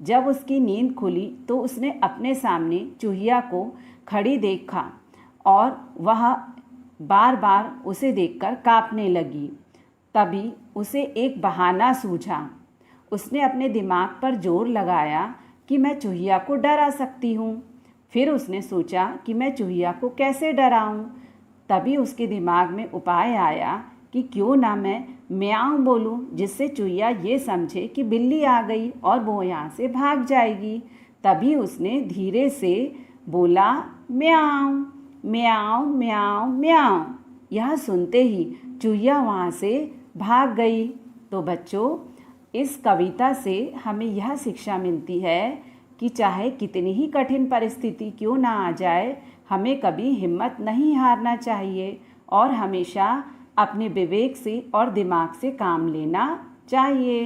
जब उसकी नींद खुली तो उसने अपने सामने चूहिया को खड़ी देखा और वह बार बार उसे देखकर काँपने लगी। तभी उसे एक बहाना सूझा। उसने अपने दिमाग पर जोर लगाया कि मैं चूहिया को डरा सकती हूँ। फिर उसने सोचा कि मैं चूहिया को कैसे डराऊँ। तभी उसके दिमाग में उपाय आया कि क्यों ना मैं म्याऊं बोलूं, जिससे चूहिया ये समझे कि बिल्ली आ गई और वो यहाँ से भाग जाएगी। तभी उसने धीरे से बोला, म्याऊं म्याऊं म्याऊं म्याऊं। यह सुनते ही चूहिया वहाँ से भाग गई। तो बच्चों, इस कविता से हमें यह शिक्षा मिलती है कि चाहे कितनी ही कठिन परिस्थिति क्यों ना आ जाए, हमें कभी हिम्मत नहीं हारना चाहिए और हमेशा अपने विवेक से और दिमाग से काम लेना चाहिए।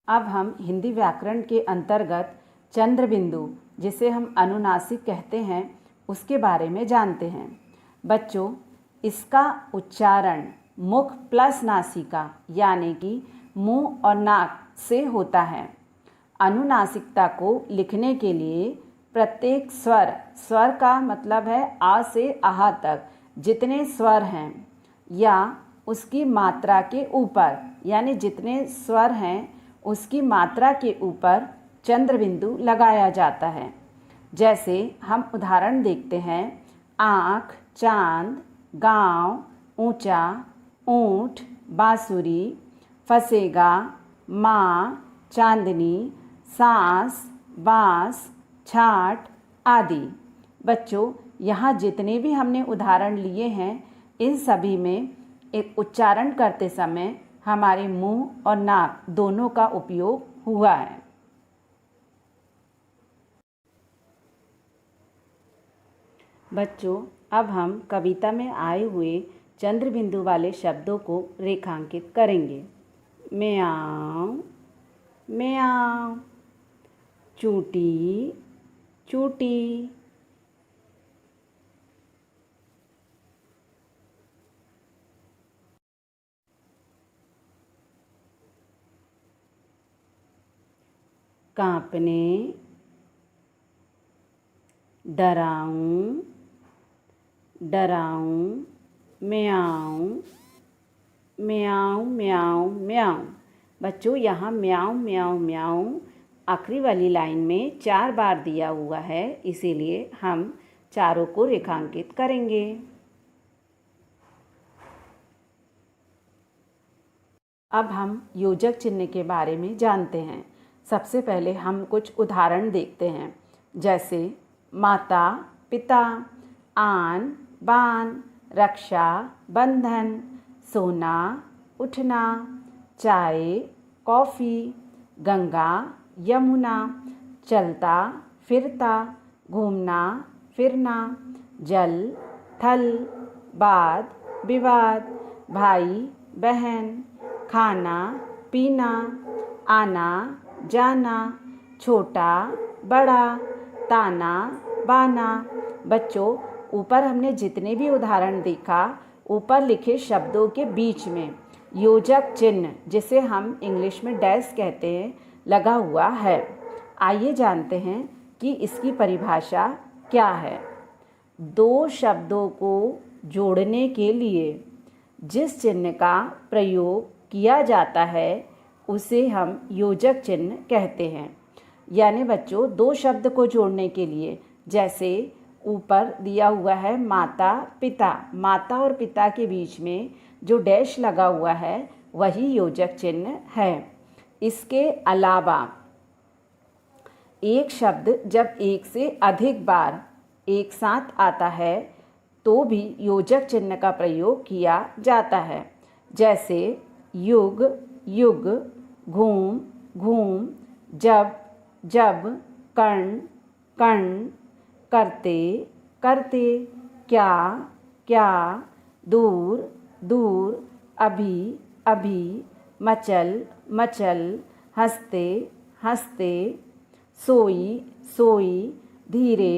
अब हम हिंदी व्याकरण के अंतर्गत चंद्र बिंदु, जिसे हम अनुनासिक कहते हैं, उसके बारे में जानते हैं। बच्चों, इसका उच्चारण मुख प्लस नासिका यानी कि मुंह और नाक से होता है। अनुनासिकता को लिखने के लिए प्रत्येक स्वर का मतलब है आ से आहा तक जितने स्वर हैं या उसकी मात्रा के ऊपर, यानी जितने स्वर हैं उसकी मात्रा के ऊपर चंद्र बिंदु लगाया जाता है। जैसे हम उदाहरण देखते हैं, आँख, चांद, गांव, ऊंचा, ऊंट, बांसुरी, फसेगा, माँ, चांदनी, सांस, बांस, छाट आदि। बच्चों, यहाँ जितने भी हमने उदाहरण लिए हैं, इन सभी में एक उच्चारण करते समय हमारे मुंह और नाक दोनों का उपयोग हुआ है। बच्चों, अब हम कविता में आए हुए चंद्र बिंदु वाले शब्दों को रेखांकित करेंगे। म्याऊं म्याऊं, चूटी चूटी, कांपने, डराऊं डराऊं, म्याऊं म्याऊं म्याऊं म्याऊं। बच्चों, यहाँ म्याऊं म्याऊं म्याऊं आखिरी वाली लाइन में 4 बार दिया हुआ है, इसीलिए हम चारों को रेखांकित करेंगे। अब हम योजक चिन्ह के बारे में जानते हैं। सबसे पहले हम कुछ उदाहरण देखते हैं, जैसे माता, पिता, आन, बान, रक्षा, बंधन, सोना, उठना, चाय, कॉफ़ी, गंगा, यमुना, चलता फिरता, घूमना फिरना, जल, थल, वाद विवाद, भाई बहन, खाना पीना, आना जाना, छोटा बड़ा, ताना बाना। बच्चों, ऊपर हमने जितने भी उदाहरण देखा, ऊपर लिखे शब्दों के बीच में योजक चिन्ह, जिसे हम इंग्लिश में डैश कहते हैं, लगा हुआ है। आइए जानते हैं कि इसकी परिभाषा क्या है। 2 शब्दों को जोड़ने के लिए जिस चिन्ह का प्रयोग किया जाता है उसे हम योजक चिन्ह कहते हैं। यानी बच्चों, 2 शब्द को जोड़ने के लिए, जैसे ऊपर दिया हुआ है माता पिता, माता और पिता के बीच में जो डैश लगा हुआ है वही योजक चिन्ह है। इसके अलावा एक शब्द जब एक से अधिक बार एक साथ आता है तो भी योजक चिन्ह का प्रयोग किया जाता है। जैसे युग युग, घूम घूम, जब जब, कर्ण कर्ण, करते करते, क्या क्या, दूर दूर, अभी अभी, मचल मचल, हंसते हंसते, सोई सोई, धीरे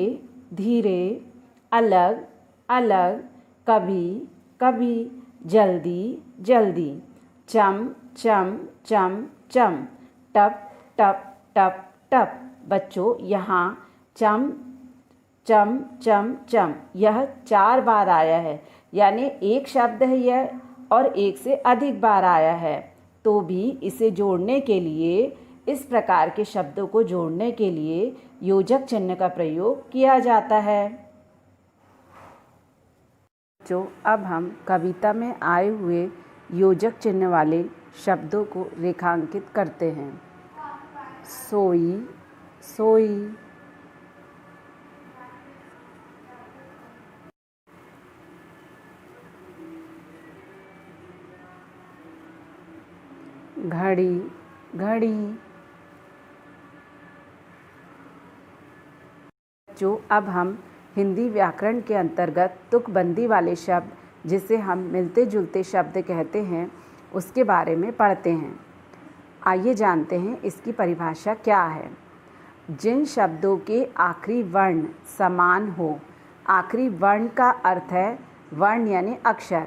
धीरे, अलग अलग, कभी कभी, जल्दी जल्दी, चम चम चम चम, टप टप टप टप। बच्चों यहाँ चम चम चम चम यह 4 बार आया है, यानी एक शब्द है यह और एक से अधिक बार आया है, तो भी इसे जोड़ने के लिए, इस प्रकार के शब्दों को जोड़ने के लिए योजक चिन्ह का प्रयोग किया जाता है। बच्चों अब हम कविता में आए हुए योजक चिन्ह वाले शब्दों को रेखांकित करते हैं। सोई सोई, घड़ी घड़ी। बच्चों अब हम हिंदी व्याकरण के अंतर्गत तुकबंदी वाले शब्द, जिसे हम मिलते जुलते शब्द कहते हैं, उसके बारे में पढ़ते हैं। आइए जानते हैं इसकी परिभाषा क्या है। जिन शब्दों के आखिरी वर्ण समान हो, आखिरी वर्ण का अर्थ है वर्ण यानी अक्षर।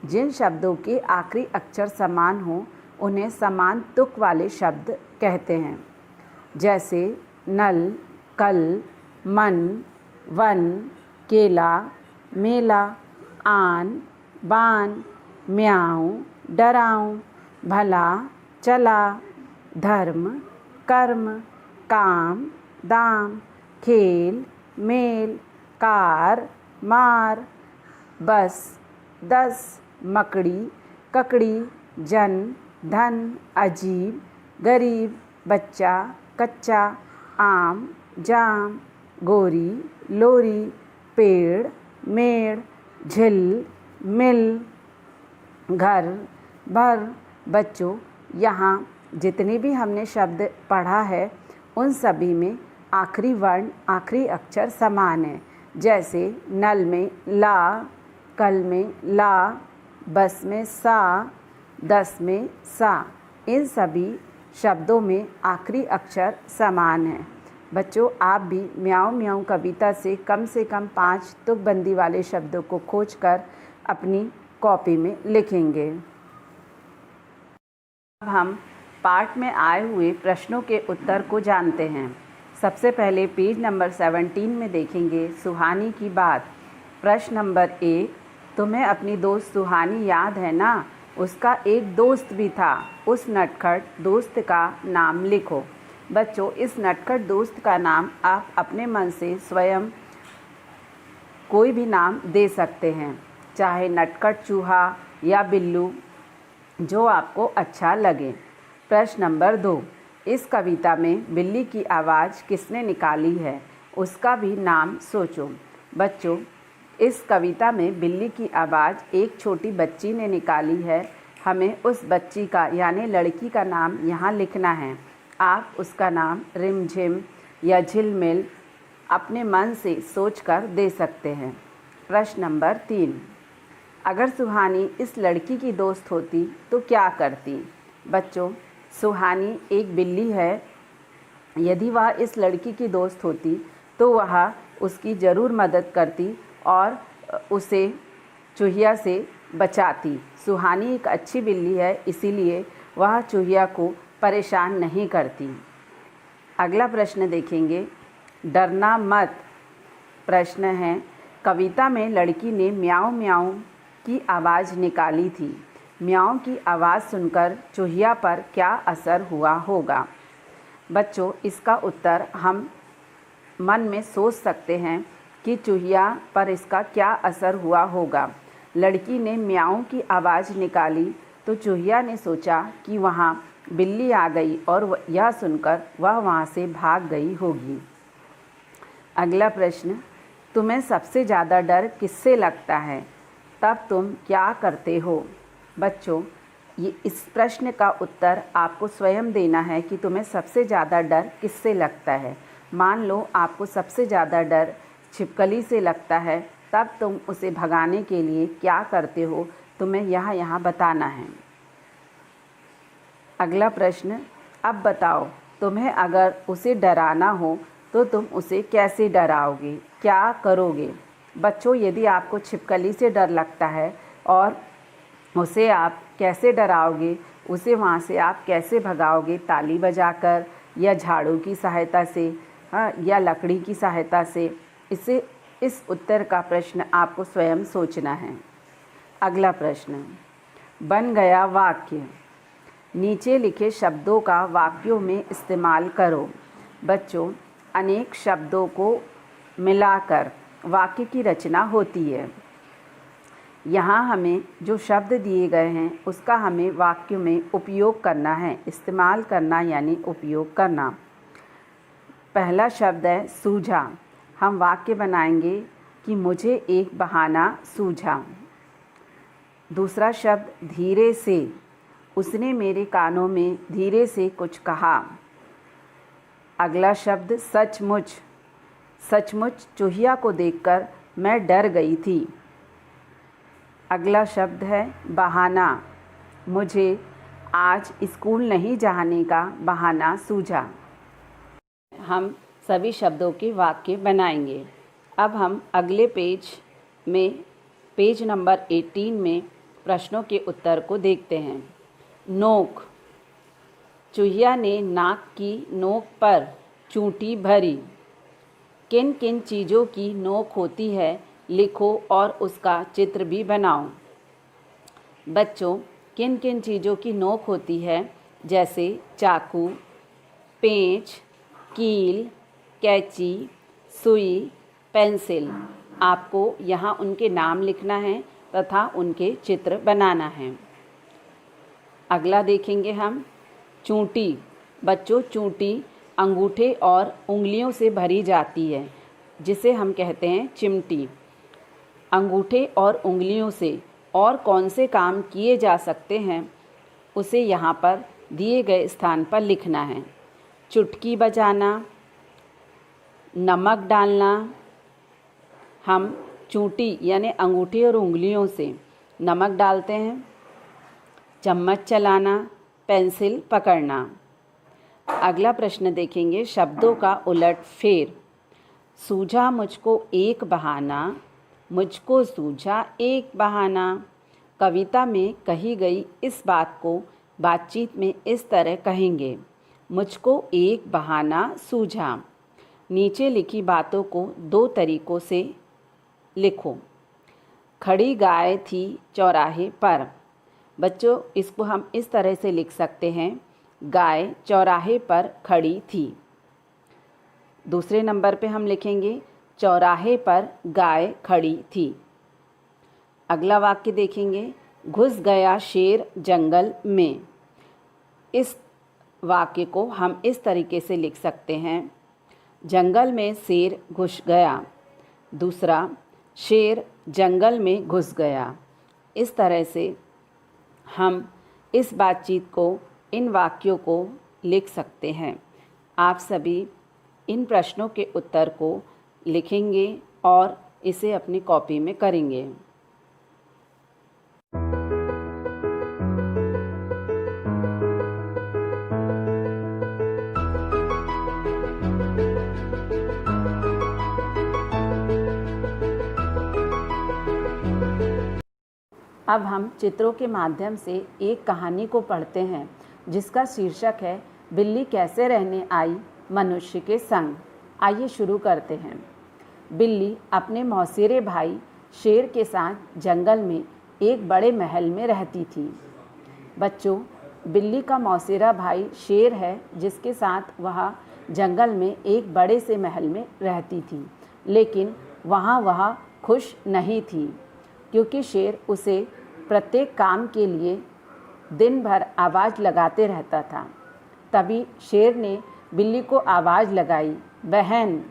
जिन शब्दों के आखिरी अक्षर समान हो उन्हें समान तुक वाले शब्द कहते हैं। जैसे नल, कल, मन, वन, केला, मेला, आन, बान, म्याऊं, डराऊं, भला, चला, धर्म, कर्म, काम, दाम, खेल, मेल, कार, मार, बस, दस, मकड़ी, ककड़ी, जन, धन, अजीब, गरीब, बच्चा, कच्चा, आम, जाम, गोरी, लोरी, पेड़, मेड़, झिल, मिल, घर, भर। बच्चों यहाँ जितने भी हमने शब्द पढ़ा है उन सभी में आखिरी वर्ण, आखिरी अक्षर समान है। जैसे नल में ला, कल में ला, बस में सा, दस में सा। इन सभी शब्दों में आखिरी अक्षर समान है। बच्चों आप भी म्याऊं म्याऊं कविता से कम 5 तुकबंदी वाले शब्दों को खोजकर अपनी कॉपी में लिखेंगे। अब हम पाठ में आए हुए प्रश्नों के उत्तर को जानते हैं। सबसे पहले पेज नंबर 17 में देखेंगे सुहानी की बात। प्रश्न नंबर 1, तुम्हें अपनी दोस्त सुहानी याद है ना? उसका एक दोस्त भी था, उस नटखट दोस्त का नाम लिखो। बच्चों इस नटखट दोस्त का नाम आप अपने मन से स्वयं कोई भी नाम दे सकते हैं, चाहे नटखट चूहा या बिल्लू, जो आपको अच्छा लगे। प्रश्न नंबर 2, इस कविता में बिल्ली की आवाज़ किसने निकाली है? उसका भी नाम सोचो। बच्चों इस कविता में बिल्ली की आवाज़ एक छोटी बच्ची ने निकाली है। हमें उस बच्ची का यानी लड़की का नाम यहाँ लिखना है। आप उसका नाम रिमझिम या झिलमिल अपने मन से सोचकर दे सकते हैं। प्रश्न नंबर 3, अगर सुहानी इस लड़की की दोस्त होती तो क्या करती? बच्चों सुहानी एक बिल्ली है। यदि वह इस लड़की की दोस्त होती तो वह उसकी ज़रूर मदद करती और उसे चूहिया से बचाती। सुहानी एक अच्छी बिल्ली है, इसीलिए वह चूहिया को परेशान नहीं करती। अगला प्रश्न देखेंगे, डरना मत। प्रश्न है, कविता में लड़की ने म्याऊं म्याऊं की आवाज़ निकाली थी। म्याऊं की आवाज़ सुनकर चूहिया पर क्या असर हुआ होगा? बच्चों इसका उत्तर हम मन में सोच सकते हैं कि चूहिया पर इसका क्या असर हुआ होगा। लड़की ने म्याऊं की आवाज़ निकाली तो चूहिया ने सोचा कि वहाँ बिल्ली आ गई और यह सुनकर वह वहाँ से भाग गई होगी। अगला प्रश्न, तुम्हें सबसे ज़्यादा डर किससे लगता है? तब तुम क्या करते हो? बच्चों ये इस प्रश्न का उत्तर आपको स्वयं देना है कि तुम्हें सबसे ज़्यादा डर किससे लगता है। मान लो आपको सबसे ज़्यादा डर छिपकली से लगता है, तब तुम उसे भगाने के लिए क्या करते हो, तुम्हें यहाँ बताना है। अगला प्रश्न, अब बताओ तुम्हें अगर उसे डराना हो तो तुम उसे कैसे डराओगे, क्या करोगे? बच्चों यदि आपको छिपकली से डर लगता है और उसे आप कैसे डराओगे, उसे वहाँ से आप कैसे भगाओगे? ताली बजाकर या झाड़ू की सहायता से, हाँ, या लकड़ी की सहायता से। इस उत्तर का प्रश्न आपको स्वयं सोचना है। अगला प्रश्न, बन गया वाक्य। नीचे लिखे शब्दों का वाक्यों में इस्तेमाल करो। बच्चों, अनेक शब्दों को मिलाकर वाक्य की रचना होती है। यहाँ हमें जो शब्द दिए गए हैं उसका हमें वाक्य में उपयोग करना है। इस्तेमाल करना यानी उपयोग करना। पहला शब्द है सूझा। हम वाक्य बनाएंगे कि मुझे एक बहाना सूझा। दूसरा शब्द धीरे से। उसने मेरे कानों में धीरे से कुछ कहा। अगला शब्द सचमुच। सचमुच चूहिया को देखकर मैं डर गई थी। अगला शब्द है बहाना। मुझे आज स्कूल नहीं जाने का बहाना सूझा। हम सभी शब्दों के वाक्य बनाएंगे। अब हम अगले पेज में, पेज नंबर 18 में प्रश्नों के उत्तर को देखते हैं। नोक। चूहिया ने नाक की नोक पर चूंटी भरी। किन किन चीज़ों की नोक होती है लिखो और उसका चित्र भी बनाओ। बच्चों, किन किन चीज़ों की नोक होती है, जैसे चाकू, पेंच, कील, कैंची, सुई, पेंसिल। आपको यहाँ उनके नाम लिखना है तथा उनके चित्र बनाना है। अगला देखेंगे हम चूंटी। बच्चों, चूंटी अंगूठे और उंगलियों से भरी जाती है, जिसे हम कहते हैं चिमटी। अंगूठे और उंगलियों से और कौन से काम किए जा सकते हैं उसे यहाँ पर दिए गए स्थान पर लिखना है। चुटकी बजाना, नमक डालना। हम चूंटी यानी अंगूठे और उंगलियों से नमक डालते हैं। चम्मच चलाना, पेंसिल पकड़ना। अगला प्रश्न देखेंगे शब्दों का उलट फेर। सूझा मुझको एक बहाना, मुझको सूझा एक बहाना। कविता में कही गई इस बात को बातचीत में इस तरह कहेंगे, मुझको एक बहाना सूझा। नीचे लिखी बातों को दो तरीकों से लिखो। खड़ी गाय थी चौराहे पर। बच्चों, इसको हम इस तरह से लिख सकते हैं, गाय चौराहे पर खड़ी थी। दूसरे नंबर पे हम लिखेंगे, चौराहे पर गाय खड़ी थी। अगला वाक्य देखेंगे, घुस गया शेर जंगल में। इस वाक्य को हम इस तरीके से लिख सकते हैं, जंगल में शेर घुस गया। दूसरा, शेर जंगल में घुस गया। इस तरह से हम इस बातचीत को, इन वाक्यों को लिख सकते हैं। आप सभी इन प्रश्नों के उत्तर को लिखेंगे और इसे अपनी कॉपी में करेंगे। अब हम चित्रों के माध्यम से एक कहानी को पढ़ते हैं जिसका शीर्षक है बिल्ली कैसे रहने आई मनुष्य के संग। आइए शुरू करते हैं। बिल्ली अपने मौसेरे भाई शेर के साथ जंगल में एक बड़े महल में रहती थी। बच्चों, बिल्ली का मौसेरा भाई शेर है जिसके साथ वह जंगल में एक बड़े से महल में रहती थी, लेकिन वहाँ वह खुश नहीं थी क्योंकि शेर उसे प्रत्येक काम के लिए दिन भर आवाज़ लगाते रहता था। तभी शेर ने बिल्ली को आवाज़ लगाई, बहन।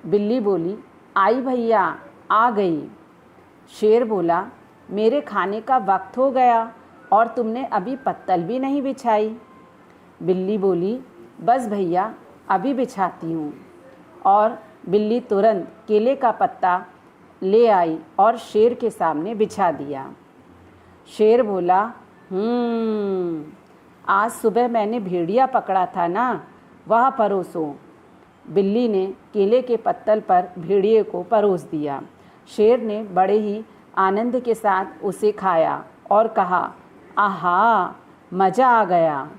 बिल्ली बोली, आई भैया, आ गई। शेर बोला, मेरे खाने का वक्त हो गया और तुमने अभी पत्तल भी नहीं बिछाई। बिल्ली बोली, बस भैया, अभी बिछाती हूँ। और बिल्ली तुरंत केले का पत्ता ले आई और शेर के सामने बिछा दिया। शेर बोला, आज सुबह मैंने भेड़िया पकड़ा था ना, वह परोसो। बिल्ली ने केले के पत्तल पर भेड़िए को परोस दिया। शेर ने बड़े ही आनंद के साथ उसे खाया और कहा, आहा, मज़ा आ गया।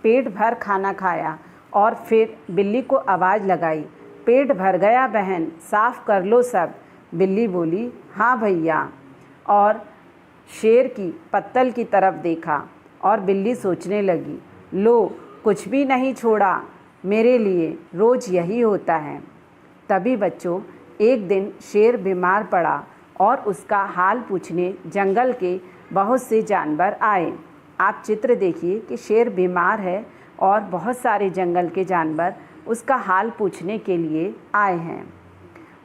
पेट भर खाना खाया और फिर बिल्ली को आवाज़ लगाई, पेट भर गया बहन, साफ़ कर लो सब। बिल्ली बोली, हाँ भैया, और शेर की पत्तल की तरफ देखा और बिल्ली सोचने लगी, लो कुछ भी नहीं छोड़ा, मेरे लिए रोज़ यही होता है। तभी बच्चों, एक दिन शेर बीमार पड़ा और उसका हाल पूछने जंगल के बहुत से जानवर आए। आप चित्र देखिए कि शेर बीमार है और बहुत सारे जंगल के जानवर उसका हाल पूछने के लिए आए हैं।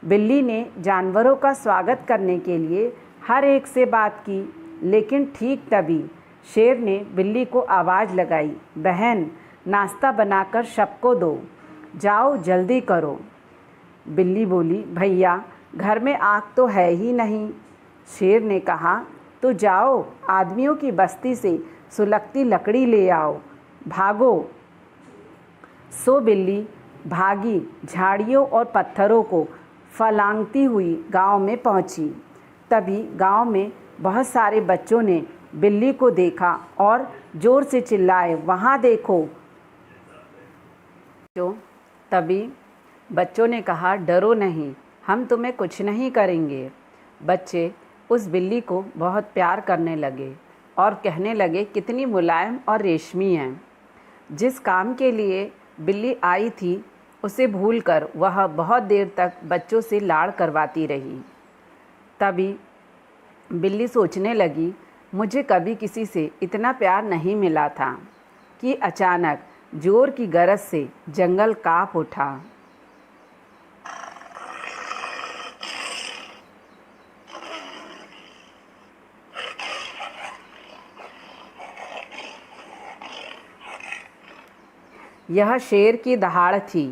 बिल्ली ने जानवरों का स्वागत करने के लिए हर एक से बात की, लेकिन ठीक तभी शेर ने बिल्ली को आवाज़ लगाई, बहन नाश्ता बनाकर सबको दो, जाओ जल्दी करो। बिल्ली बोली, भैया घर में आग तो है ही नहीं। शेर ने कहा, तो जाओ आदमियों की बस्ती से सुलगती लकड़ी ले आओ, भागो। सो बिल्ली भागी, झाड़ियों और पत्थरों को फलांगती हुई गांव में पहुंची। तभी गांव में बहुत सारे बच्चों ने बिल्ली को देखा और ज़ोर से चिल्लाए, वहाँ देखो। तभी बच्चों ने कहा, डरो नहीं, हम तुम्हें कुछ नहीं करेंगे। बच्चे उस बिल्ली को बहुत प्यार करने लगे और कहने लगे, कितनी मुलायम और रेशमी है। जिस काम के लिए बिल्ली आई थी उसे भूलकर वह बहुत देर तक बच्चों से लाड़ करवाती रही। तभी बिल्ली सोचने लगी, मुझे कभी किसी से इतना प्यार नहीं मिला था कि अचानक जोर की गरज से जंगल काँप उठा। यह शेर की दहाड़ थी।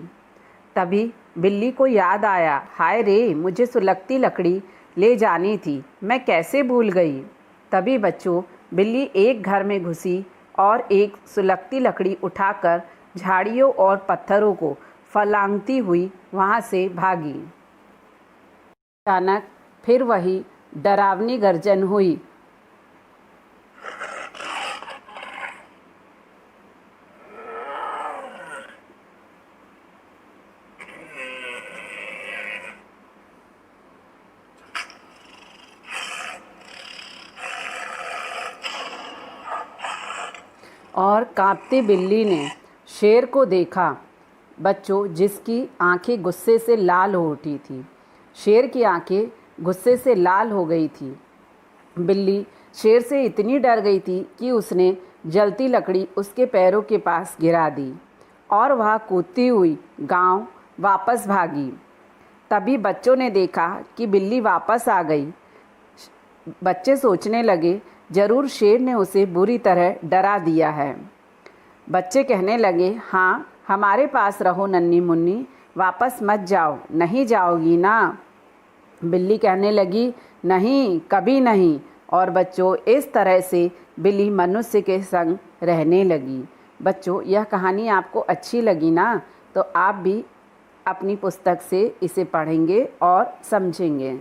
तभी बिल्ली को याद आया, हाय रे, मुझे सुलगती लकड़ी ले जानी थी, मैं कैसे भूल गई। तभी बच्चों, बिल्ली एक घर में घुसी और एक सुलगती लकड़ी उठाकर झाड़ियों और पत्थरों को फलांगती हुई वहाँ से भागी। अचानक फिर वही डरावनी गर्जन हुई। और कांपती बिल्ली ने शेर को देखा। बच्चों, जिसकी आंखें गुस्से से लाल हो उठी थी। शेर की आंखें गुस्से से लाल हो गई थी। बिल्ली शेर से इतनी डर गई थी कि उसने जलती लकड़ी उसके पैरों के पास गिरा दी और वह कूदती हुई गांव वापस भागी। तभी बच्चों ने देखा कि बिल्ली वापस आ गई। बच्चे सोचने लगे, ज़रूर शेर ने उसे बुरी तरह डरा दिया है। बच्चे कहने लगे, हाँ हमारे पास रहो नन्ही मुन्नी, वापस मत जाओ, नहीं जाओगी ना। बिल्ली कहने लगी, नहीं कभी नहीं। और बच्चों, इस तरह से बिल्ली मनुष्य के संग रहने लगी। बच्चों, यह कहानी आपको अच्छी लगी ना, तो आप भी अपनी पुस्तक से इसे पढ़ेंगे और समझेंगे।